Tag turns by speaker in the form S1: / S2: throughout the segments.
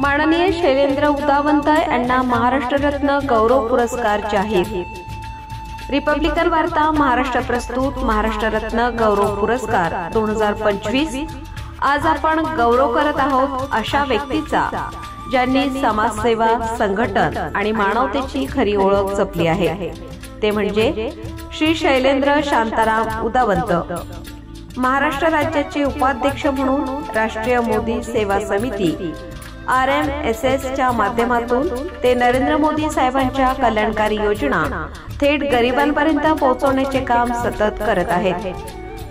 S1: माननीय शैलेंद्र उदावंत यांना महाराष्ट्र रत्न गौरव पुरस्कार जाहीर। रिपब्लिकन वार्ता महाराष्ट्र प्रस्तुत महाराष्ट्र रत्न गौरव पुरस्कार 2025। आज आपण गौरव करत आहोत अशा व्यक्तीचा ज्यांनी समाजसेवा, संघटन आणि मानवतेची खरी ओळख जपली आहे। ते म्हणजे श्री शैलेंद्र शांताराम उदावंत। महाराष्ट्र राज्याचे उपाध्यक्ष म्हणून राष्ट्रीय मोदी सेवा समिती RMSS च्या माध्यमातून ते नरेंद्र मोदी साहेबांच्या कल्याणकारी योजना थेट गरिबांपर्यंत पोहोचवण्याचे काम सतत करत आहेत।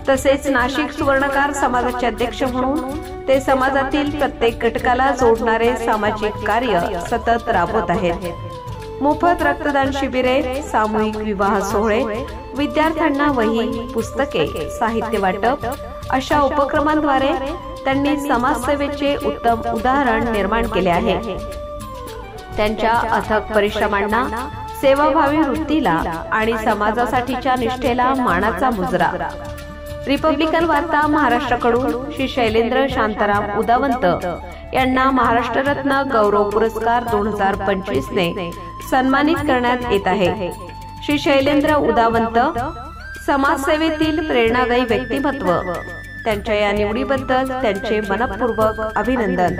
S1: तसेच नाशिक सुवर्णकार समाजाचे अध्यक्ष म्हणून ते समाजातील प्रत्येक घटकाला जोडणारे सामाजिक कार्य सतत राबवत आहेत। मोफत रक्तदान शिबिरे, सामूहिक विवाह सोहळे, विद्यार्थ्यांना वही, पुस्तके, साहित्य वाटप अशा उपक्रमांद्वारे त्यांनी समाजसेवेचे उत्तम उदाहरण निर्माण केले आहे। त्यांच्या अथक परिश्रमांना, सेवाभावी वृत्तीला आणि समाजासाठीच्या निष्ठेला मानाचा मुजरा। रिपब्लिकन वार्ता महाराष्ट्राकडून श्री शैलेंद्र शांताराम उदावंत यांना महाराष्ट्र रत्न गौरव पुरस्कार 2025 ने सन्मानित करण्यात येत आहे। श्री शैलेंद्र उदावंत समाजसेवेतील प्रेरणादायी व्यक्तिमत्व। त्यांच्या या निवडीबद्दल त्यांचे मनपूर्वक अभिनंदन।